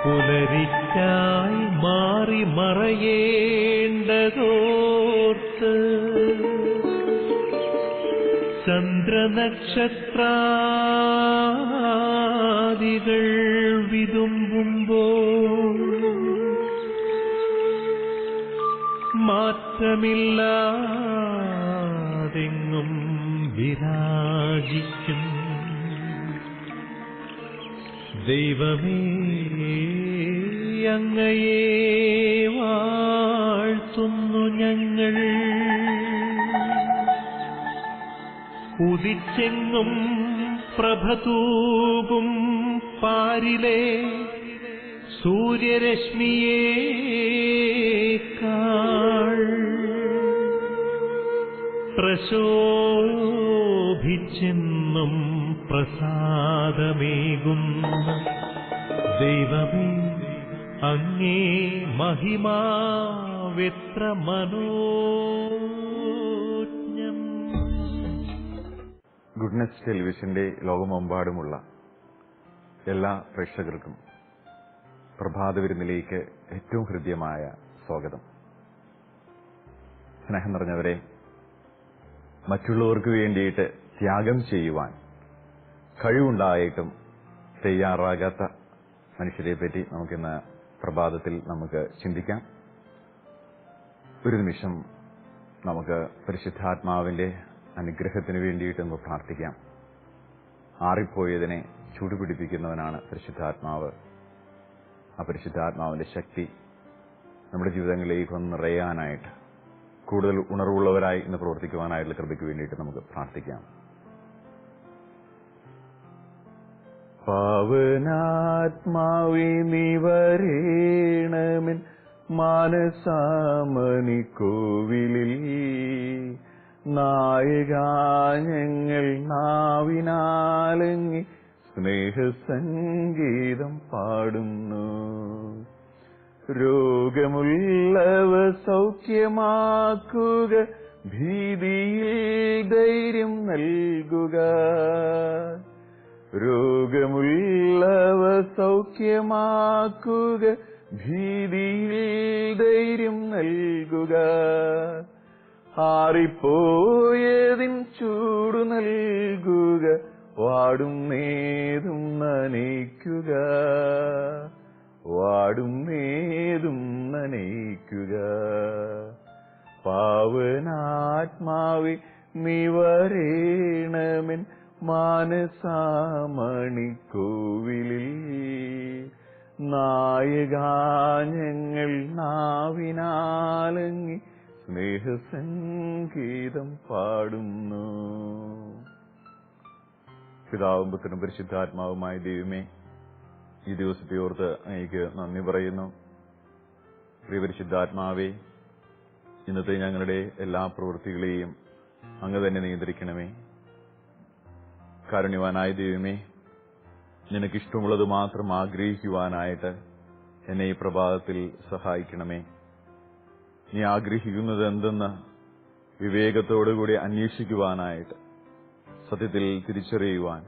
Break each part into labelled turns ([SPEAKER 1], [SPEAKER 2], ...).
[SPEAKER 1] പുലരിക്കായി മാറി മറയേണ്ടതോർത്ത് ചന്ദ്രനക്ഷത്രാദികൾ വിതുമ്പുമ്പോൾ മാറ്റമില്ലാതെങ്ങും വിരാജിക്കും ദൈവമേ, അങ്ങയെ വാഴ്ത്തുന്നു ഞങ്ങൾ. ഉദിച്ചെങ്ങും പ്രഭതൂകും പാരിലെ സൂര്യരശ്മിയേക്കാൾ പ്രശോഭിച്ചെന്നും പ്രസാദമേകുന്ന ദൈവമേ, അങ്ങേ മഹിമാവെത്ര മനോജ്ഞം.
[SPEAKER 2] ഗുഡ്നെസ് ടെലിവിഷന്റെ ലോകമെമ്പാടുമുള്ള എല്ലാ പ്രേക്ഷകർക്കും പ്രഭാതവിരുന്നിലേക്ക് ഏറ്റവും ഹൃദ്യമായ സ്വാഗതം. സ്നേഹം നിറഞ്ഞവരെ, മറ്റുള്ളവർക്ക് വേണ്ടിയിട്ട് ത്യാഗം ചെയ്യുവാൻ കഴിവുണ്ടായിട്ടും തയ്യാറാകാത്ത മനുഷ്യരെ പറ്റി നമുക്കിന്ന് പ്രഭാതത്തിൽ നമുക്ക് ചിന്തിക്കാം. ഒരു നിമിഷം നമുക്ക് പരിശുദ്ധാത്മാവിന്റെ അനുഗ്രഹത്തിന് വേണ്ടിയിട്ട് നമുക്ക് പ്രാർത്ഥിക്കാം. ആറിപ്പോയതിനെ ചൂടുപിടിപ്പിക്കുന്നവനാണ് പരിശുദ്ധാത്മാവ്. ആ പരിശുദ്ധാത്മാവിന്റെ ശക്തി നമ്മുടെ ജീവിതങ്ങളിലേക്ക് ഒന്ന് നിറയാനായിട്ട്, കൂടുതൽ ഉണർവുള്ളവരായി ഇന്ന് പ്രവർത്തിക്കുവാനായിട്ടുള്ള കൃപയ്ക്ക് വേണ്ടിയിട്ട് നമുക്ക് പ്രാർത്ഥിക്കാം. പാവനാത്മാവേ നീ വരേണമിൻ മാനസാമണി കോവിലിൽ, നായകാഞങ്ങൾ നാവിനാലങ്ങി സ്നേഹസംഗീതം പാടുന്നു. രോഗമുള്ളവ സൗഖ്യമാക്കുക, ഭീതിയിൽ ധൈര്യം നൽകുക. രോഗമുള്ളവ സൗഖ്യമാക്കുക, ഭീതിയിൽ ധൈര്യം നൽകുക. ആറിപ്പോയതിൻ ചൂടു നൽകുക, വാടും നേതും നനയ്ക്കുക. വാടും നേതും നനയ്ക്കുക. പാവനാത്മാവേ നീ വരേണമിൻ മാനസാമണി കോവിലിൽ, നായകാഞങ്ങൾ നാവിനാലങ്ങി സ്നേഹസംഗീതം പാടുന്നു. പിതാവും പുത്രനും പരിശുദ്ധാത്മാവുമായ ദൈവമേ, ഈ ദിവസത്തെ ഓർത്ത് അങ്ങേക്ക് നന്ദി പറയുന്നു. പ്രിയ പരിശുദ്ധാത്മാവേ, ഇന്നത്തെ ഞങ്ങളുടെ എല്ലാ പ്രവൃത്തികളെയും അങ്ങ് തന്നെ നിയന്ത്രിക്കണമേ. കാരുണ്യവാനായ ദൈവമേ, നിനക്കിഷ്ടമുള്ളത് മാത്രം ആഗ്രഹിക്കുവാനായിട്ട് എന്നെ ഈ പ്രഭാതത്തിൽ സഹായിക്കണമേ. നീ ആഗ്രഹിക്കുന്നത് എന്തെന്ന് വിവേകത്തോടുകൂടി അന്വേഷിക്കുവാനായിട്ട്, സത്യത്തിൽ തിരിച്ചറിയുവാൻ,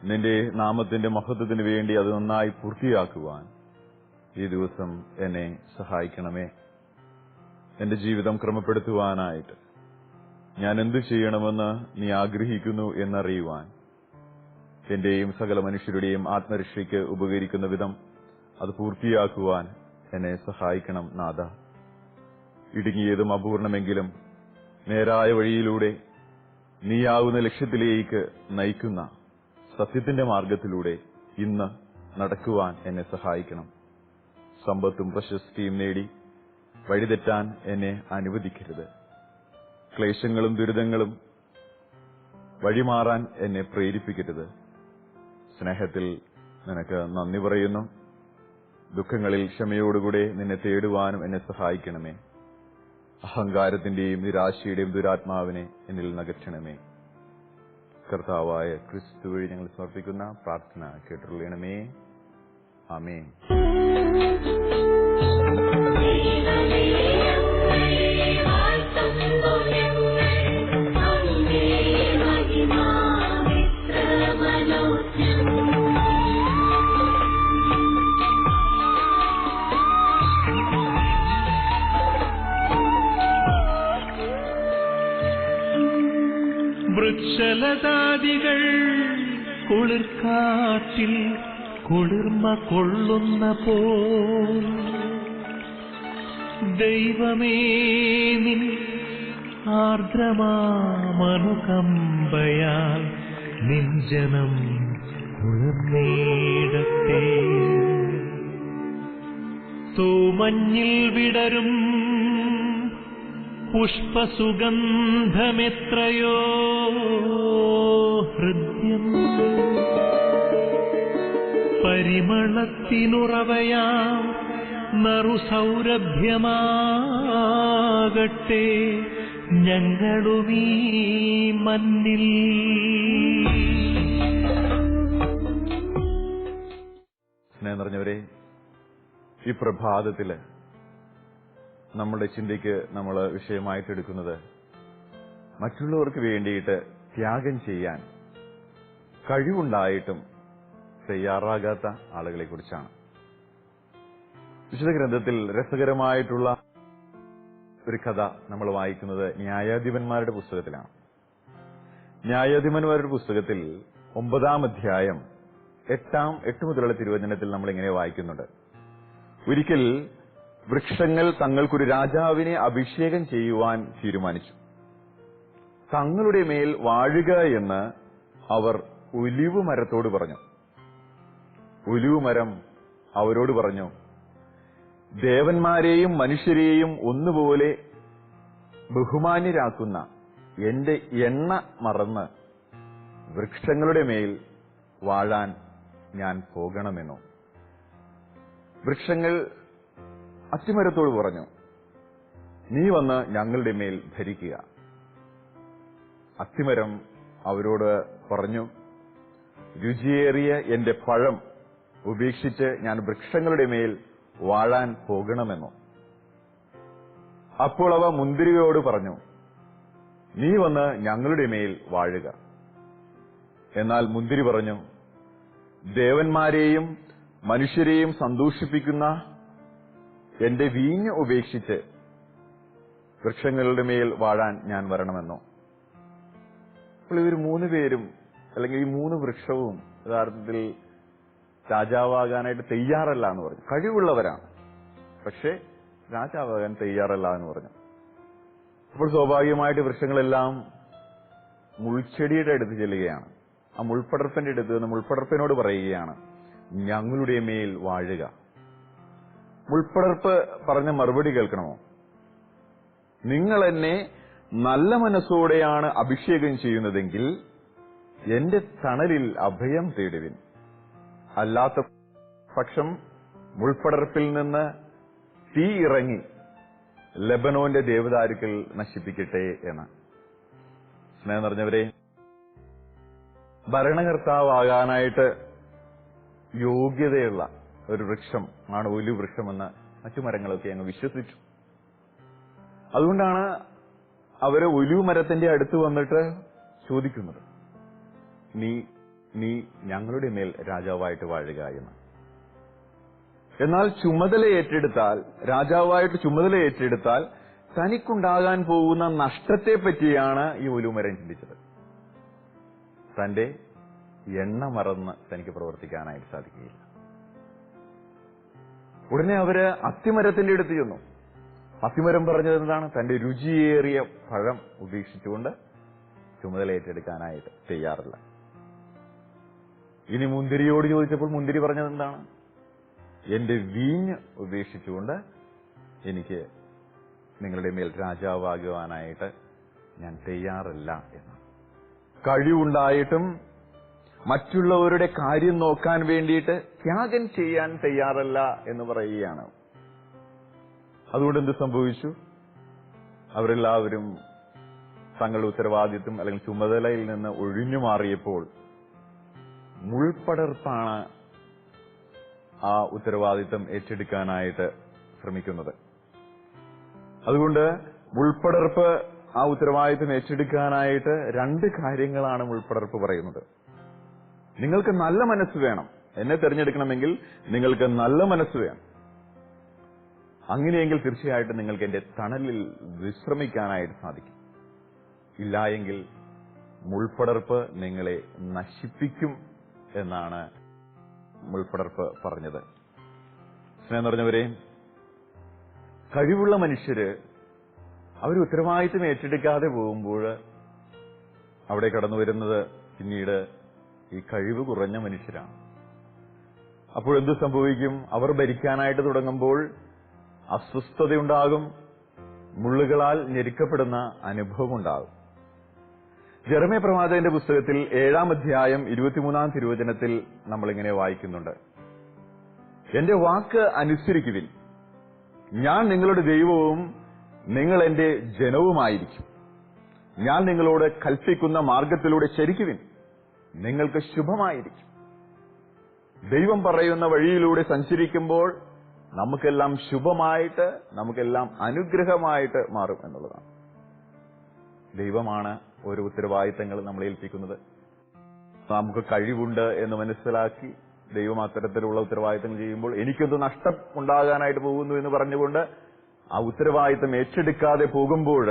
[SPEAKER 2] നിന്റെ നാമത്തിന്റെ മഹത്വത്തിന് വേണ്ടി അത് നന്നായി പൂർത്തിയാക്കുവാൻ ഈ ദിവസം എന്നെ സഹായിക്കണമേ. എന്റെ ജീവിതം ക്രമപ്പെടുത്തുവാനായിട്ട് ഞാൻ എന്തു ചെയ്യണമെന്ന് നീ ആഗ്രഹിക്കുന്നു എന്നറിയുവാൻ, എന്റെയും സകല മനുഷ്യരുടെയും ആത്മരക്ഷയ്ക്ക് ഉപകരിക്കുന്ന വിധം അത് പൂർത്തിയാക്കുവാൻ എന്നെ സഹായിക്കണം നാഥ. ഇടുങ്ങിയതും അപൂർണമെങ്കിലും നേരായ വഴിയിലൂടെ നീയാവുന്ന ലക്ഷ്യത്തിലേക്ക് നയിക്കുന്ന സത്യത്തിന്റെ മാർഗത്തിലൂടെ ഇന്ന് നടക്കുവാൻ എന്നെ സഹായിക്കണം. സമ്പത്തും പ്രശസ്തിയും നേടി വഴിതെറ്റാൻ എന്നെ അനുവദിക്കരുത്. ക്ലേശങ്ങളും ദുരിതങ്ങളും വഴിമാറാൻ എന്നെ പ്രേരിപ്പിക്കരുത്. സ്നേഹത്തിൽ നിനക്ക് നന്ദി പറയുന്നു. ദുഃഖങ്ങളിൽ ക്ഷമയോടുകൂടെ നിന്നെ തേടുവാനും എന്നെ സഹായിക്കണമേ. അഹങ്കാരത്തിന്റെയും നിരാശയുടെയും ദുരാത്മാവിനെ എന്നിൽ നകറ്റണമേ. കർത്താവായ ക്രിസ്തു വഴി ഞങ്ങൾ സമർപ്പിക്കുന്ന പ്രാർത്ഥന കേട്ടുകൊള്ളണമേ. ആമേൻ.
[SPEAKER 1] വൃക്ഷലതാദികൾ കുളിർക്കാറ്റിൽ കുളിർമ കൊള്ളുന്ന പോൽ ദൈവമേ നിൻ ആർദ്രമാമനുകമ്പയാൽ നിൻ ജനം കുളിർന്നേടട്ടെ. തൂമഞ്ഞിൽ വിടരും പുഷ്പസുഗന്ധമെത്രയോ ഹൃദ്യം, പരിമളത്തിനുറവയാം നറുസൗരഭ്യമാകട്ടെ ഞങ്ങളുമീ മണ്ണിൽ.
[SPEAKER 2] സ്നേഹം നിറഞ്ഞവരെ, ഈ പ്രഭാതത്തില് നമ്മുടെ ചിന്തയ്ക്ക് നമ്മൾ വിഷയമായിട്ടെടുക്കുന്നത് മറ്റുള്ളവർക്ക് വേണ്ടിയിട്ട് ത്യാഗം ചെയ്യാൻ കഴിവുണ്ടായിട്ടും തയ്യാറാകാത്ത ആളുകളെ കുറിച്ചാണ്. വിശുദ്ധ ഗ്രന്ഥത്തിൽ രസകരമായിട്ടുള്ള ഒരു കഥ നമ്മൾ വായിക്കുന്നത് ന്യായാധിപന്മാരുടെ പുസ്തകത്തിലാണ്. ന്യായാധിപന്മാരുടെ പുസ്തകത്തിൽ 9-ാം അധ്യായം 8 മുതലുള്ള തിരുവചനത്തിൽ നമ്മൾ ഇങ്ങനെ വായിക്കുന്നുണ്ട്. ഒരിക്കൽ വൃക്ഷങ്ങൾ തങ്ങൾക്കൊരു രാജാവിനെ അഭിഷേകം ചെയ്യുവാൻ തീരുമാനിച്ചു. തങ്ങളുടെ മേൽ വാഴുക എന്ന് അവർ ഒലിവ് മരത്തോട് പറഞ്ഞു. ഒലിവ് മരം അവരോട് പറഞ്ഞു, ദേവന്മാരെയും മനുഷ്യരെയും ഒന്നുപോലെ ബഹുമാന്യരാക്കുന്ന എന്റെ എണ്ണ മറന്ന് വൃക്ഷങ്ങളുടെ മേൽ വാഴാൻ ഞാൻ പോകണമെന്നോ. വൃക്ഷങ്ങൾ അത്തിമരത്തോട് പറഞ്ഞു, നീ വന്ന് ഞങ്ങളുടെ മേൽ ഭരിക്കുക. അത്തിമരം അവരോട് പറഞ്ഞു, രുചിയേറിയ എന്റെ പഴം ഉപേക്ഷിച്ച് ഞാൻ വൃക്ഷങ്ങളുടെ മേൽ വാഴാൻ പോകണമെന്നോ. അപ്പോൾ അവ മുന്തിരിയോട് പറഞ്ഞു, നീ വന്ന് ഞങ്ങളുടെ മേൽ വാഴുക. എന്നാൽ മുന്തിരി പറഞ്ഞു, ദേവന്മാരെയും മനുഷ്യരെയും സന്തോഷിപ്പിക്കുന്ന എന്റെ വീഞ്ഞ് ഉപേക്ഷിച്ച് വൃക്ഷങ്ങളുടെ മേൽ വാഴാൻ ഞാൻ വരണമെന്നോ. അപ്പോൾ ഇവർ 3 പേരും അല്ലെങ്കിൽ ഈ 3 വൃക്ഷവും യഥാർത്ഥത്തിൽ രാജാവാകാനായിട്ട് തയ്യാറല്ല എന്ന് പറഞ്ഞു. കഴിവുള്ളവരാണ്, പക്ഷെ രാജാവാകാൻ തയ്യാറല്ല എന്ന് പറഞ്ഞു. അപ്പോൾ സ്വാഭാവികമായിട്ട് വൃക്ഷങ്ങളെല്ലാം മുൾച്ചെടിയുടെ അടുത്ത് ചെല്ലുകയാണ്. ആ മുൾപ്പടർപ്പിന്റെ അടുത്ത് നിന്ന് മുൾപ്പടർപ്പിനോട് പറയുകയാണ്, ഞങ്ങളുടെ മേൽ വാഴുക. മുൾപ്പടർപ്പ് പറഞ്ഞ മറുപടി കേൾക്കണമോ? നിങ്ങൾ എന്നെ നല്ല മനസ്സോടെയാണ് അഭിഷേകം ചെയ്യുന്നതെങ്കിൽ എന്റെ തണലിൽ അഭയം തേടുവിൻ. അല്ലാത്ത പക്ഷം മുൾപ്പടർപ്പിൽ നിന്ന് തീ ഇറങ്ങി ലെബനോന്റെ ദേവദാരുക്കൾ നശിപ്പിക്കട്ടെ എന്ന്. സ്നേഹം നിറഞ്ഞവരെ, ഭരണകർത്താവാകാനായിട്ട് യോഗ്യതയുള്ള ഒരു വൃക്ഷം ആണ് ഒലിവ് വൃക്ഷമെന്ന് മറ്റു മരങ്ങളൊക്കെ അങ്ങ് വിശ്വസിച്ചു. അതുകൊണ്ടാണ് അവര് ഒലിവ് മരത്തിന്റെ അടുത്ത് വന്നിട്ട് ചോദിക്കുന്നത്, നീ ഞങ്ങളുടെ മേൽ രാജാവായിട്ട് വാഴുക എന്ന്. എന്നാൽ രാജാവായിട്ട് ചുമതല ഏറ്റെടുത്താൽ തനിക്കുണ്ടാകാൻ പോകുന്ന നഷ്ടത്തെ പറ്റിയാണ് ഈ ഒലിവ് മരം ചിന്തിച്ചത്. തന്റെ എണ്ണ മറന്ന് തനിക്ക് പ്രവർത്തിക്കാനായിട്ട് സാധിക്കുകയില്ല. ഉടനെ അവര് അത്തിമരത്തിന്റെ അടുത്ത് ചെന്നു. അത്തിമരം പറഞ്ഞത് എന്താണ്? തന്റെ രുചിയേറിയ പഴം ഉപേക്ഷിച്ചുകൊണ്ട് ചുമതല ഏറ്റെടുക്കാനായിട്ട് തയ്യാറില്ല. ഇനി മുന്തിരിയോട് ചോദിച്ചപ്പോൾ മുന്തിരി പറഞ്ഞത് എന്താണ്? എന്റെ വീഞ്ഞ് ഉപേക്ഷിച്ചുകൊണ്ട് എനിക്ക് നിങ്ങളുടെ മേൽ രാജാവാകുവാനായിട്ട് ഞാൻ തയ്യാറല്ല എന്ന്. കഴിവുണ്ടായിട്ടും മറ്റുള്ളവരുടെ കാര്യം നോക്കാൻ വേണ്ടിയിട്ട് ത്യാഗം ചെയ്യാൻ തയ്യാറല്ല എന്ന് പറയുകയാണ്. അതുകൊണ്ട് എന്ത് സംഭവിച്ചു? അവരെല്ലാവരും തങ്ങളുടെ ഉത്തരവാദിത്വം അല്ലെങ്കിൽ ചുമതലയിൽ നിന്ന് ഒഴിഞ്ഞു മാറിയപ്പോൾ മുൾപ്പടർപ്പാണ് ആ ഉത്തരവാദിത്വം ഏറ്റെടുക്കാനായിട്ട് ശ്രമിക്കുന്നത്. അതുകൊണ്ട് മുൾപ്പടർപ്പ് ആ ഉത്തരവാദിത്വം ഏറ്റെടുക്കാനായിട്ട് 2 കാര്യങ്ങളാണ് മുൾപ്പടർപ്പ് പറയുന്നത്. നിങ്ങൾക്ക് നല്ല മനസ്സ് വേണം. എന്നെ തിരഞ്ഞെടുക്കണമെങ്കിൽ നിങ്ങൾക്ക് നല്ല മനസ്സ് വേണം. അങ്ങനെയെങ്കിൽ തീർച്ചയായിട്ടും നിങ്ങൾക്ക് എന്റെ തണലിൽ വിശ്രമിക്കാനായിട്ട് സാധിക്കും. ഇല്ല എങ്കിൽ മുൾപടർപ്പ് നിങ്ങളെ നശിപ്പിക്കും എന്നാണ് മുൾപടർപ്പ് പറഞ്ഞത്. സ്നേഹം നിറഞ്ഞവരെ, കഴിവുള്ള മനുഷ്യര് അവർ ഉത്തരവാദിത്വം ഏറ്റെടുക്കാതെ പോകുമ്പോൾ അവിടെ കടന്നു വരുന്നത് പിന്നീട് ഈ കഴിവ് കുറഞ്ഞ മനുഷ്യരാണ്. അപ്പോഴെന്ത് സംഭവിക്കും? അവർ ഭരിക്കാനായിട്ട് തുടങ്ങുമ്പോൾ അസ്വസ്ഥതയുണ്ടാകും, മുള്ളുകളാൽ ഞെരുക്കപ്പെടുന്ന അനുഭവം ഉണ്ടാകും. ജെറമ്യ പ്രവാചകന്റെ പുസ്തകത്തിൽ 7-ാം അധ്യായം 23-ാം തിരുവചനത്തിൽ നമ്മളിങ്ങനെ വായിക്കുന്നുണ്ട്: എന്റെ വാക്ക് അനുസരിക്കുവിൻ, ഞാൻ നിങ്ങളുടെ ദൈവവും നിങ്ങൾ എന്റെ ജനവുമായിരിക്കും. ഞാൻ നിങ്ങളോട് കൽപ്പിക്കുന്ന മാർഗത്തിലൂടെ ചരിക്കുവിൻ, നിങ്ങൾക്ക് ശുഭമായിരിക്കും. ദൈവം പറയുന്ന വഴിയിലൂടെ സഞ്ചരിക്കുമ്പോൾ നമുക്കെല്ലാം ശുഭമായിട്ട്, നമുക്കെല്ലാം അനുഗ്രഹമായിട്ട് മാറും എന്നുള്ളതാണ്. ദൈവമാണ് ഓരോ ഉത്തരവാദിത്തങ്ങൾ നമ്മളെ ഏൽപ്പിക്കുന്നത്. നമുക്ക് കഴിവുണ്ട് എന്ന് മനസ്സിലാക്കി ദൈവം അത്തരത്തിലുള്ള ഉത്തരവാദിത്തങ്ങൾ ചെയ്യുമ്പോൾ എനിക്കെന്തോ നഷ്ടം ഉണ്ടാകാനായിട്ട് പോകുന്നു എന്ന് പറഞ്ഞുകൊണ്ട് ആ ഉത്തരവാദിത്തം ഏറ്റെടുക്കാതെ പോകുമ്പോൾ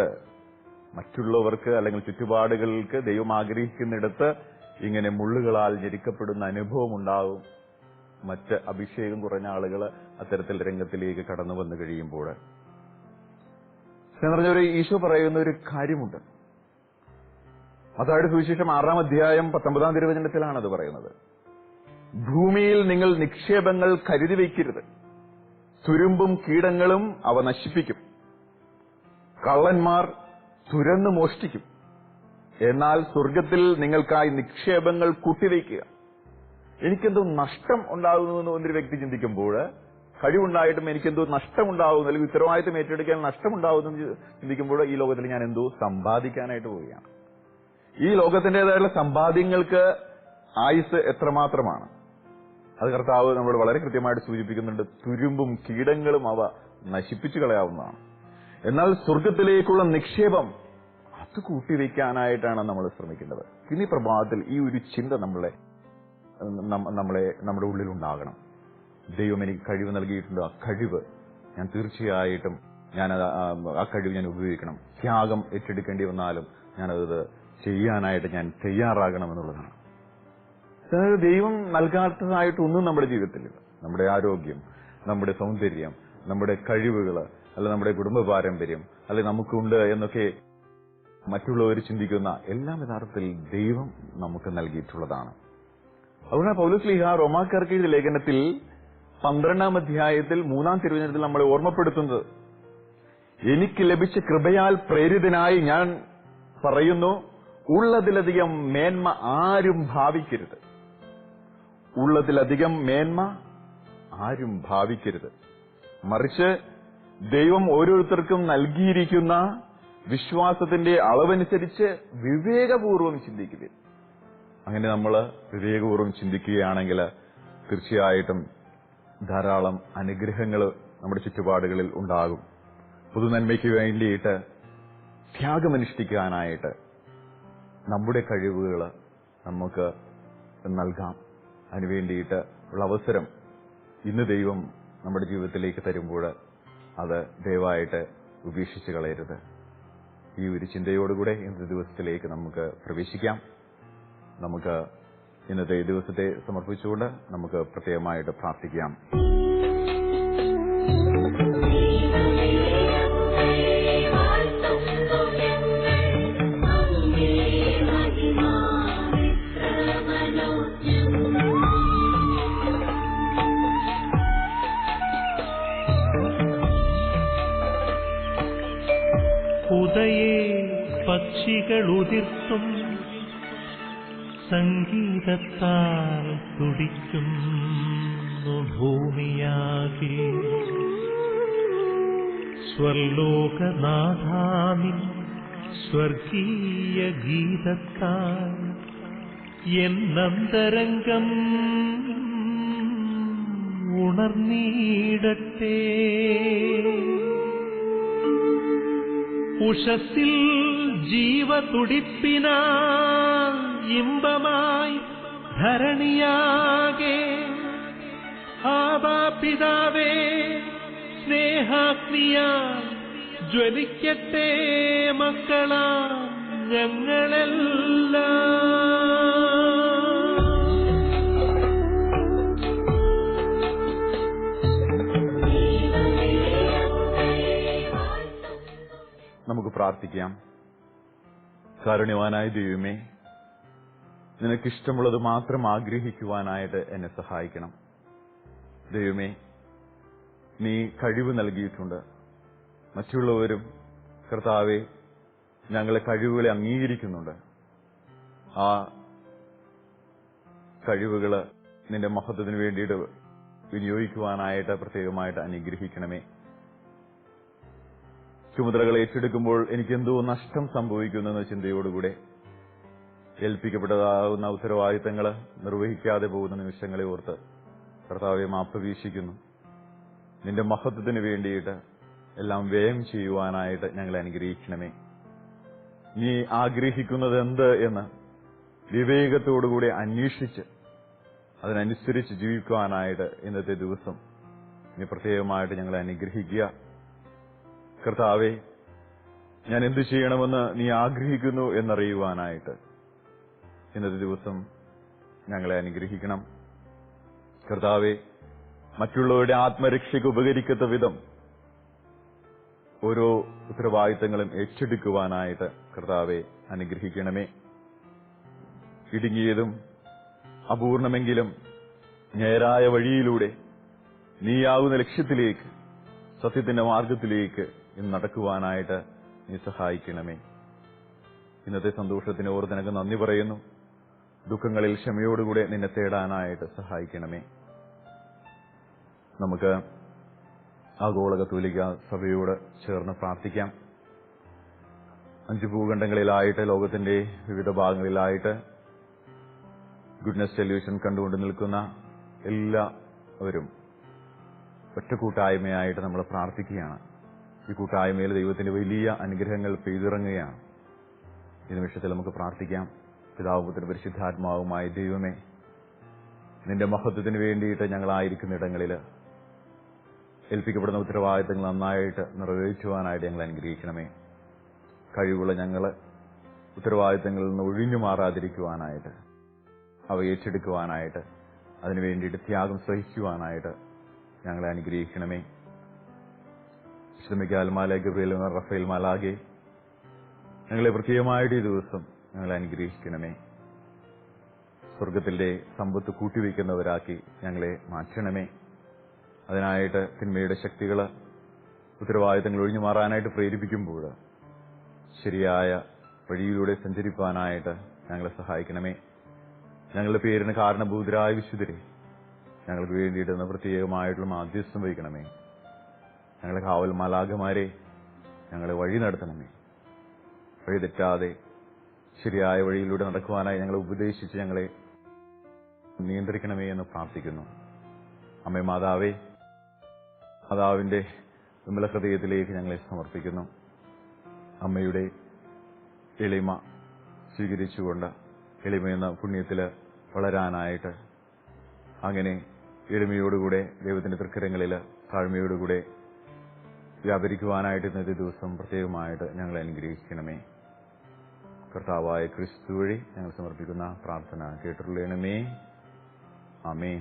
[SPEAKER 2] മറ്റുള്ളവർക്ക് അല്ലെങ്കിൽ ചുറ്റുപാടുകൾക്ക് ദൈവം ആഗ്രഹിക്കുന്നിടത്ത് ഇങ്ങനെ മുള്ളുകളാൽ ഞെരുക്കപ്പെടുന്ന അനുഭവം ഉണ്ടാകും. മറ്റ് അഭിഷേകം കുറഞ്ഞ ആളുകൾ അത്തരത്തിൽ രംഗത്തിലേക്ക് കടന്നു വന്നു കഴിയുമ്പോൾ ഈശോ പറയുന്ന ഒരു കാര്യമുണ്ട്. മത്തായിയുടെ സുവിശേഷം 6-ാം അധ്യായം 19-ാം തിരുവചനത്തിലാണ് അത് പറയുന്നത്: ഭൂമിയിൽ നിങ്ങൾ നിക്ഷേപങ്ങൾ കരുതി വയ്ക്കരുത്, തുരുമ്പും കീടങ്ങളും അവ നശിപ്പിക്കും, കള്ളന്മാർ തുരന്നു മോഷ്ടിക്കും. എന്നാൽ സ്വർഗത്തിൽ നിങ്ങൾക്കായി നിക്ഷേപങ്ങൾ കൂട്ടിവയ്ക്കുക. എനിക്കെന്തോ നഷ്ടം ഉണ്ടാകുന്നുവെന്ന് ഒരു വ്യക്തി ചിന്തിക്കുമ്പോൾ, കഴിവുണ്ടായിട്ടും എനിക്കെന്തോ നഷ്ടമുണ്ടാകുന്നു അല്ലെങ്കിൽ ഉത്തരവാദിത്തം ഏറ്റെടുക്കാൻ നഷ്ടമുണ്ടാകുന്നു ചിന്തിക്കുമ്പോൾ ഈ ലോകത്തിൽ ഞാൻ എന്തോ സമ്പാദിക്കാനായിട്ട് പോവുകയാണ്. ഈ ലോകത്തിന്റേതായുള്ള സമ്പാദ്യങ്ങൾക്ക് ആയുസ് എത്രമാത്രമാണ്? അത് കർത്താവ് നമ്മളോട് വളരെ കൃത്യമായിട്ട് സൂചിപ്പിക്കുന്നുണ്ട്. തുരുമ്പും കീടങ്ങളും അവ നശിപ്പിച്ചു കളയാവുന്നതാണ്. എന്നാൽ സ്വർഗത്തിലേക്കുള്ള നിക്ഷേപം അത് കൂട്ടിവെക്കാനായിട്ടാണ് നമ്മൾ ശ്രമിക്കേണ്ടത്. ഇനി പ്രഭാതത്തിൽ ഈ ഒരു ചിന്ത നമ്മുടെ ഉള്ളിൽ ഉണ്ടാകണം. ദൈവം എനിക്ക് കഴിവ് നൽകിയിട്ടുണ്ട്, ആ കഴിവ് ഞാൻ തീർച്ചയായിട്ടും ആ കഴിവ് ഞാൻ ഉപയോഗിക്കണം. ത്യാഗം ഏറ്റെടുക്കേണ്ടി വന്നാലും ഞാനത് ചെയ്യാനായിട്ട് ഞാൻ തയ്യാറാകണം എന്നുള്ളതാണ്. ദൈവം നൽകാത്തതായിട്ടൊന്നും നമ്മുടെ ജീവിതത്തിലില്ല. നമ്മുടെ ആരോഗ്യം, നമ്മുടെ സൗന്ദര്യം, നമ്മുടെ കഴിവുകൾ, അല്ല നമ്മുടെ കുടുംബ പാരമ്പര്യം, അല്ലെ നമുക്കുണ്ട് എന്നൊക്കെ മറ്റുള്ളവർ ചിന്തിക്കുന്ന എല്ലാം യഥാർത്ഥത്തിൽ ദൈവം നമുക്ക് നൽകിയിട്ടുള്ളതാണ്. അതുകൊണ്ട് പൗലോസ് റോമാക്കാർക്ക് എഴുതിയ ലേഖനത്തിൽ 12-ാം അധ്യായത്തിൽ 3-ാം തിരുവചനത്തിൽ നമ്മളെ ഓർമ്മപ്പെടുത്തുന്നത്, എനിക്ക് ലഭിച്ച കൃപയാൽ പ്രേരിതനായി ഞാൻ പറയുന്നു, ഉള്ളതിലധികം മേന്മ ആരും ഭാവിക്കരുത്. ഉള്ളതിലധികം മേന്മ ആരും ഭാവിക്കരുത്. മറിച്ച് ദൈവം ഓരോരുത്തർക്കും നൽകിയിരിക്കുന്ന വിശ്വാസത്തിന്റെ അളവനുസരിച്ച് വിവേകപൂർവ്വം ചിന്തിക്കുക. അങ്ങനെ നമ്മൾ വിവേകപൂർവ്വം ചിന്തിക്കുകയാണെങ്കിൽ തീർച്ചയായിട്ടും ധാരാളം അനുഗ്രഹങ്ങൾ നമ്മുടെ ചുറ്റുപാടുകളിൽ ഉണ്ടാകും. പൊതുനന്മയ്ക്ക് വേണ്ടിയിട്ട് ത്യാഗമനുഷ്ഠിക്കാനായിട്ട് നമ്മുടെ കഴിവുകൾ നമുക്ക് നൽകാം. അതിനുവേണ്ടിയിട്ട് ഉള്ള അവസരം ഇന്ന് ദൈവം നമ്മുടെ ജീവിതത്തിലേക്ക് തരുമ്പോൾ അത് ദയവായിട്ട് ഉപേക്ഷിച്ച് കളയരുത്. ഈ ഒരു ചിന്തയോടുകൂടെ ഇന്നത്തെ ദിവസത്തിലേക്ക് നമുക്ക് പ്രവേശിക്കാം. നമുക്ക് ഇന്നത്തെ ദിവസത്തെ സമർപ്പിച്ചുകൊണ്ട് നമുക്ക് പ്രത്യേകമായിട്ട് പ്രാർത്ഥിക്കാം.
[SPEAKER 1] ഉദയേ പക്ഷികളുതിർത്തും സംഗീതത്താൽ തുടിക്കുന്നു ഭൂമിയാകെ. സ്വർലോകനാഥാനിൻ സ്വർഗീയ ഗീതത്താൽ എന്നന്തരംഗം ഉണർന്നീടട്ടെ. ഉഷസ്സിൽ ജീവതുടിപ്പിനാ ഇമ്പമായി ധരണിയാകെ. ആബാ പിതാവേ, സ്നേഹാഗ്നിയാൽ ജ്വലിക്കട്ടെ മക്കളാ ഞങ്ങളെല്ലാം
[SPEAKER 2] നമുക്ക് പ്രാർത്ഥിക്കാം. കാരുണ്യവാനായ ദൈവമേ, നിനക്കിഷ്ടമുള്ളത് മാത്രം ആഗ്രഹിക്കുവാനായിട്ട് എന്നെ സഹായിക്കണം. ദൈവമേ, നീ കഴിവ് നൽകിയിട്ടുണ്ട്. മറ്റുള്ളവരും കർത്താവെ ഞങ്ങളെ കഴിവുകളെ അംഗീകരിക്കുന്നുണ്ട്. ആ കഴിവുകൾ നിന്റെ മഹത്വത്തിന് വേണ്ടിയിട്ട് വിനിയോഗിക്കുവാനായിട്ട് പ്രത്യേകമായിട്ട് അനുഗ്രഹിക്കണമേ. ചുമതലകൾ ഏറ്റെടുക്കുമ്പോൾ എനിക്കെന്തോ നഷ്ടം സംഭവിക്കുന്നെന്ന ചിന്തയോടുകൂടെ ഏൽപ്പിക്കപ്പെട്ടതാകുന്ന ഉത്തരവാദിത്തങ്ങൾ നിർവഹിക്കാതെ പോകുന്ന നിമിഷങ്ങളെ ഓർത്ത് കർത്താവെ മാപ്പ് വീക്ഷിക്കുന്നു. നിന്റെ മഹത്വത്തിന് വേണ്ടിയിട്ട് എല്ലാം വ്യയം ചെയ്യുവാനായിട്ട് ഞങ്ങളെ അനുഗ്രഹിക്കണമേ. നീ ആഗ്രഹിക്കുന്നത് എന്ത് എന്ന് വിവേകത്തോടുകൂടി അന്വേഷിച്ച് അതിനനുസരിച്ച് ജീവിക്കുവാനായിട്ട് ഇന്നത്തെ ദിവസം നീ പ്രത്യേകമായിട്ട് ഞങ്ങളെ അനുഗ്രഹിക്കുക. കർത്താവെ, ഞാൻ എന്തു ചെയ്യണമെന്ന് നീ ആഗ്രഹിക്കുന്നു എന്നറിയുവാനായിട്ട് ഇന്നത്തെ ദിവസം ഞങ്ങളെ അനുഗ്രഹിക്കണം. കർത്താവെ, മറ്റുള്ളവരുടെ ആത്മരക്ഷയ്ക്ക് ഉപകരിക്കത്ത വിധം ഓരോ ഉത്തരവാദിത്തങ്ങളും ഏറ്റെടുക്കുവാനായിട്ട് കർത്താവെ അനുഗ്രഹിക്കണമേ. ഇടുങ്ങിയതും അപൂർണമെങ്കിലും നേരായ വഴിയിലൂടെ നീയാവുന്ന ലക്ഷ്യത്തിലേക്ക്, സത്യത്തിന്റെ മാർഗത്തിലേക്ക് ഇന്ന് നടക്കുവാനായിട്ട് നീ സഹായിക്കണമേ. ഇന്നത്തെ സന്തോഷത്തിന് ഓർത്ത് നിനക്ക് നന്ദി പറയുന്നു. ദുഃഖങ്ങളിൽ ക്ഷമയോടുകൂടെ നിന്നെ തേടാനായിട്ട് സഹായിക്കണമേ. നമുക്ക് ആഗോള കത്തോലിക്ക സഭയോട് ചേർന്ന് പ്രാർത്ഥിക്കാം. 5 ഭൂഖണ്ഡങ്ങളിലായിട്ട്, ലോകത്തിന്റെ വിവിധ ഭാഗങ്ങളിലായിട്ട് ഗുഡ്നസ് ടെലിവിഷൻ കണ്ടുകൊണ്ട് നിൽക്കുന്ന എല്ലാവരും ഒറ്റ കൂട്ടായ്മയായിട്ട് നമ്മൾ പ്രാർത്ഥിക്കുകയാണ്. ഈ കൂട്ടായ്മയിൽ ദൈവത്തിന്റെ വലിയ അനുഗ്രഹങ്ങൾ പെയ്തിറങ്ങുകയാണ്. ഈ നിമിഷത്തിൽ നമുക്ക് പ്രാർത്ഥിക്കാം. പിതാവും പുത്രനും പരിശുദ്ധാത്മാവുമായ ദൈവമേ, നിന്റെ മഹത്വത്തിന് വേണ്ടിയിട്ട് ഞങ്ങളായിരിക്കുന്ന ഇടങ്ങളിൽ ഏൽപ്പിക്കപ്പെടുന്ന ഉത്തരവാദിത്തങ്ങൾ നന്നായിട്ട് നിറവേറ്റുവാനായിട്ട് ഞങ്ങൾ അനുഗ്രഹിക്കണമേ. കഴിവുള്ള ഞങ്ങൾ ഉത്തരവാദിത്തങ്ങളിൽ നിന്ന് ഒഴിഞ്ഞു മാറാതിരിക്കുവാനായിട്ട്, അവ ഏറ്റെടുക്കുവാനായിട്ട്, അതിനു വേണ്ടിയിട്ട് ത്യാഗം സഹിക്കുവാനായിട്ട് ഞങ്ങളെ അനുഗ്രഹിക്കണമേ. വിശുദ്ധ മാലാഖ ഗബ്രിയേൽ റഫേൽ മാലാഖെ, ഞങ്ങളെ പ്രത്യേകമായിട്ട് ഈ ദിവസം ഞങ്ങളെ അനുഗ്രഹിക്കണമേ. സ്വർഗത്തിന്റെ സമ്പത്ത് കൂട്ടിവെക്കുന്നവരാക്കി ഞങ്ങളെ മാറ്റണമേ. അതിനായിട്ട് തിന്മയുടെ ശക്തികൾ ഉത്തരവാദിത്തങ്ങൾ ഒഴിഞ്ഞു മാറാനായിട്ട് പ്രേരിപ്പിക്കുമ്പോൾ ശരിയായ വഴിയിലൂടെ സഞ്ചരിപ്പാനായിട്ട് ഞങ്ങളെ സഹായിക്കണമേ. ഞങ്ങളുടെ പേരിന് കാരണഭൂതരായ വിശുദ്ധരെ ഞങ്ങൾക്ക് വേണ്ടിയിട്ട് പ്രത്യേകമായിട്ടുള്ള മാധ്യസ്ഥം വഹിക്കണമേ. ഞങ്ങളെ കാവൽ മാലാഖമാരെ ഞങ്ങളെ വഴി നടത്തണമേ. വഴി തെറ്റാതെ ശരിയായ വഴിയിലൂടെ നടക്കുവാനായി ഞങ്ങളെ ഉപദേശിച്ച് ഞങ്ങളെ നിയന്ത്രിക്കണമേ എന്ന് പ്രാർത്ഥിക്കുന്നു. അമ്മേ മാതാവേ, മാതാവിന്റെ വിമല ഹൃദയത്തിലേക്ക് ഞങ്ങളെ സമർപ്പിക്കുന്നു. അമ്മയുടെ എളിമ സ്വീകരിച്ചുകൊണ്ട് എളിമയെന്ന പുണ്യത്തില് വളരാനായിട്ട്, അങ്ങനെ എളിമയോടുകൂടെ ദൈവത്തിന്റെ തൃക്കരങ്ങളിൽ താഴ്മയോടുകൂടെ വ്യാപരിക്കുവാനായിട്ട് ഇന്നത്തെ ദിവസം പ്രത്യേകമായിട്ട് ഞങ്ങളെ അനുഗ്രഹിക്കണമേ. കർത്താവായ ക്രിസ്തു വഴി ഞങ്ങൾ സമർപ്പിക്കുന്ന പ്രാർത്ഥന കേട്ടുള്ളണമേ. ആമേൻ.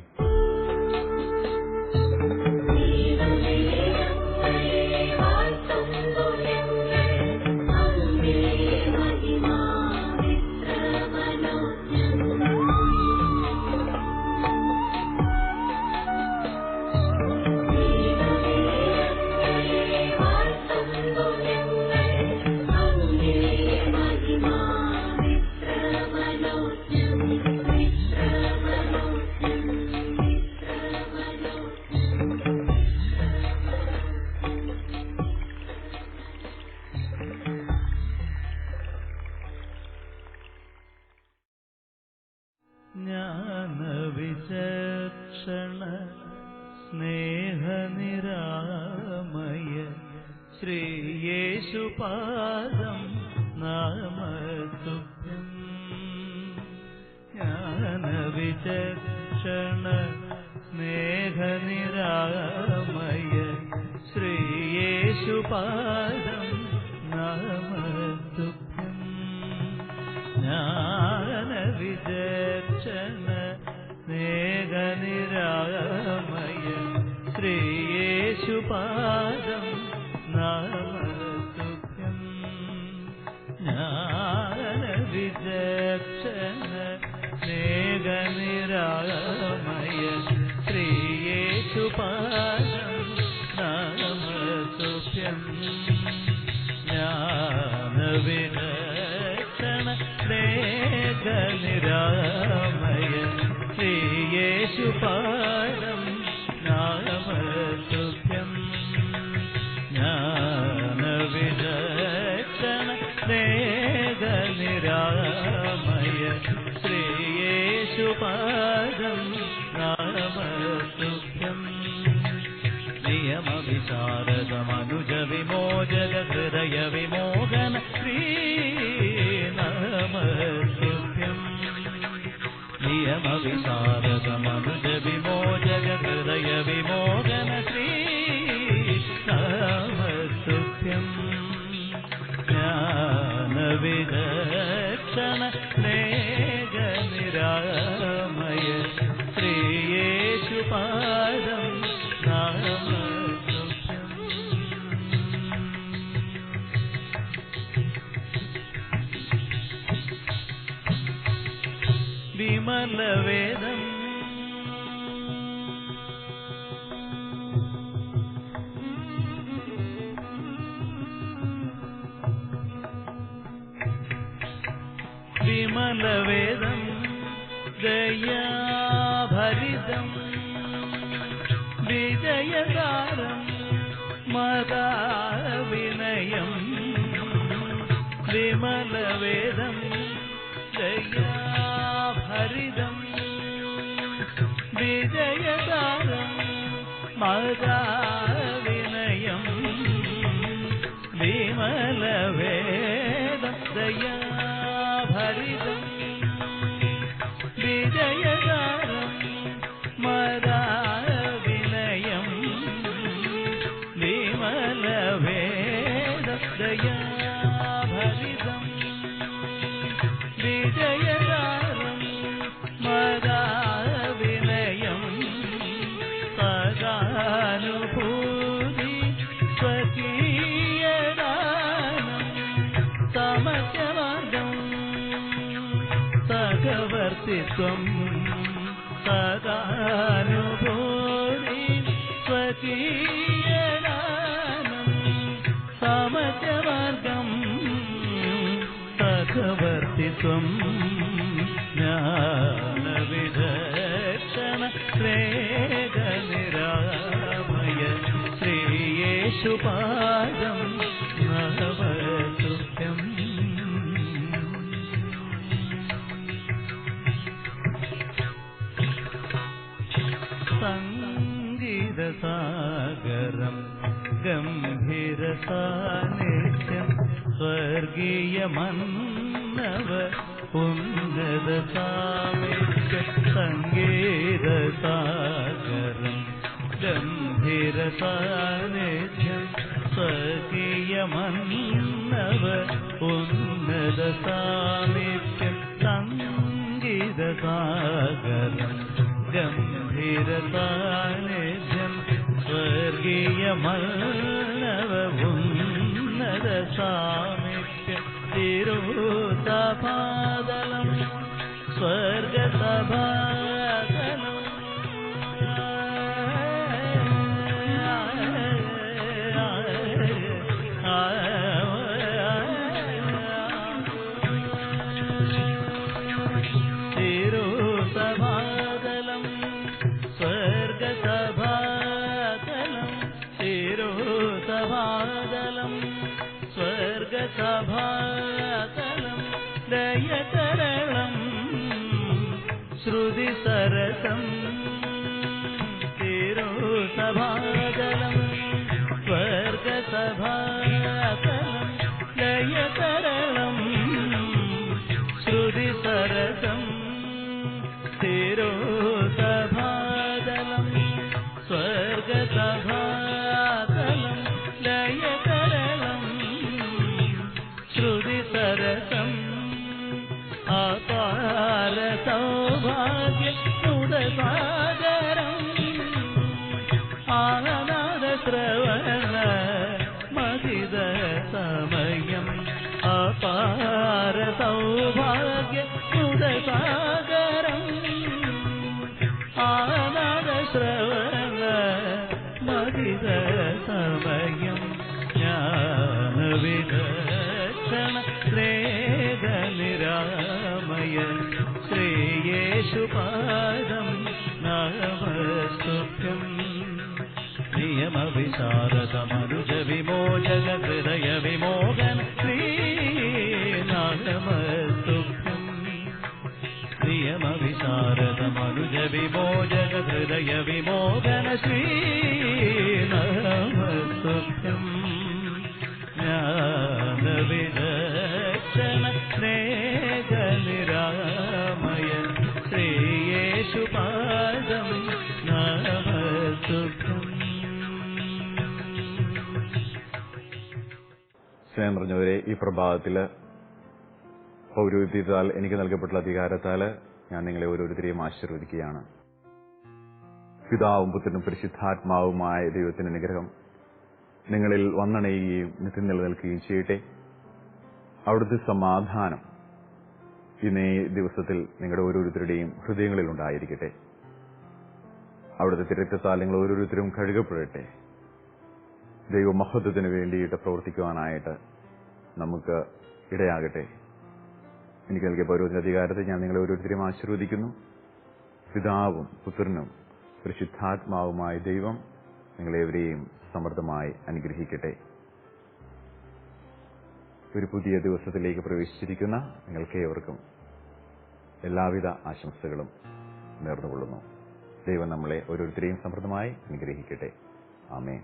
[SPEAKER 1] ജ്ഞാനവിചക്ഷണ സ്നേഹനിരാമയ ശ്രീയേശുപാദം നാമതുഭ്യം. ജ്ഞാനവിചക്ഷണ സ്നേഹനിരാമയ ശ്രീയേശുപാദം നാമതുഭ്യം. ശ്രീയേശുപാദം നമസ്തുഭ്യം. ജ്ഞാനവിചക്ഷണ സ്നേഹനിരാമയ ശ്രീയേശുപാദം നമസ്തുഭ്യം. ജ്ഞാനവിചക്ഷണ സ്നേഹനിരാമയ ശ്രീയേശുപാദം നമസ്തുഭ്യം. ജ്ഞാനവിചക്ഷണ സ്നേഹനിരാമയ ശ്രീയേശുപാദം നമസ്തുഭ്യം. നിയമവിശാരദമനുജ വിമോചക ഹൃദയ വിമോഹന ശ്രീ നമസ്തുഭ്യം. നിയമവിശാരദമനുജ വിമോചക ഹൃദയ വിമോഹന ശ്രീ നമസ്തുഭ്യം. ജ്ഞാനവിചക്ഷണ സ്നേഹനിരാമയ ശ്രീയേശുപാദം നമസ്തുഭ്യം. വിമലവേദം വിമലവേദം ദയാഭരിതം വിജയകാരം മദാവിനയം. വിമലവേദം ദയാഭരിതം വിജയകാരം മദാവിനയം. വിമലവേദം ദയാഭരിതം വിജയകാരം മദാവിനയം. വിമലവേദം ദയാഭരിതം വിജയകാരം മദാവിനയം. സദാനുഭൂതി സ്വകീയദാനം സമസ്യമാർഗം സഹവർത്തിത്വം. സദാനുഭൂതി സ്വകീയദാനം സമസ്യമാർഗം സഹവർത്തിത്വം. ജ്ഞാനവിചക്ഷണ സ്നേഹനിരാമയ ശ്രീയേശുപാദം നമസ്തുഭ്യം. സംഗീതസാഗരം ഗംഭീരസാന്നിധ്യം സ്വർഗീയമന്നവ ഉന്നത സാമിത്യം. സംഗീതസാഗരം ഗംഭീരസാന്നിധ്യം സ്വർഗീയമന്നവ ഉന്നത സാമിത്യം. സംഗീതസാഗരം ഗംഭീരസാന്നിധ്യം സ്വർഗീയമന്നവ ഉന്നത സാമിത്യം. തിരുസഭാതലം സ്വർഗസഭാതലം തിരുസഭാതലം സ്വർഗസഭാതലം തിരുസഭാതലം സ്വർഗസഭാതലം ദയതരളം ശ്രുതിസരസം. തിരുസഭാതലം സ്വർഗസഭാതലം ദയതരളം ശ്രുതിസരസം. തിരുസഭാതലം സ്വർഗസഭാതലം ലയതരളം ശ്രുതിസരസം. അപാര സൗഭാഗ്യ സുതസാഗരം സംസാര സൗഭാഗ്യ സുഖസാഗരം ആനന്ദ ശ്രവണ മതിത സമയം ജ്ഞാനവിദക്ഷണ സ്നേഹ നിരാമയ ശ്രീയേശുപാദം നമസ്തുഭ്യം നിയമവിശാരദമനുജ വിമോചക ഹൃദയ വിമോഹന ശ്രീനാമസ്തുഭ്യം നിയമവിശാരദമനുജ വിമോചക ഹൃദയ വിമോഹന ശ്രീനാമസ്തുഭ്യം ജ്ഞാനവിദക്ഷണ സ്നേഹ നിരാമയ ശ്രീയേശുപാദം നമസ്തുഭ്യം.
[SPEAKER 2] സ്നേഹം നിറഞ്ഞവരെ, ഈ പ്രഭാതത്തില് പൗരോഹിത്യത്താൽ എനിക്ക് നൽകപ്പെട്ടുള്ള അധികാരത്താല് ഞാൻ നിങ്ങളെ ഓരോരുത്തരെയും ആശീർവദിക്കുകയാണ്. പിതാവും പുത്രനും പരിശുദ്ധാത്മാവുമായ ദൈവത്തിന്റെ അനുഗ്രഹം നിങ്ങളിൽ വന്നണയുകയും നിത്യം നിലനിൽക്കുകയും ചെയ്യട്ടെ. അവിടുത്തെ സമാധാനം ഇന്നേ ദിവസത്തിൽ നിങ്ങളുടെ ഓരോരുത്തരുടെയും ഹൃദയങ്ങളിൽ ഉണ്ടായിരിക്കട്ടെ. അവിടുത്തെ തിരക്തത്താൽ നിങ്ങൾ ഓരോരുത്തരും കഴുകപ്പെടട്ടെ. ദൈവമഹത്വത്തിന് വേണ്ടിയിട്ട് പ്രവർത്തിക്കുവാനായിട്ട് നമുക്ക് ഇടയാകട്ടെ. എനിക്ക് നൽകിയ പൗരോഹിത്യ അധികാരത്തെ ഞാൻ നിങ്ങളെ ഓരോരുത്തരെയും ആശീർവദിക്കുന്നു. പിതാവും പുത്രനും പരിശുദ്ധാത്മാവുമായ ദൈവം നിങ്ങളെവരെയും സമൃദ്ധമായി അനുഗ്രഹിക്കട്ടെ. ഒരു പുതിയ ദിവസത്തിലേക്ക് പ്രവേശിച്ചിരിക്കുന്ന നിങ്ങൾക്കേവർക്കും എല്ലാവിധ ആശംസകളും നേർന്നുകൊള്ളുന്നു. ദൈവം നമ്മളെ ഓരോരുത്തരെയും സമൃദ്ധമായി അനുഗ്രഹിക്കട്ടെ. ആമേൻ.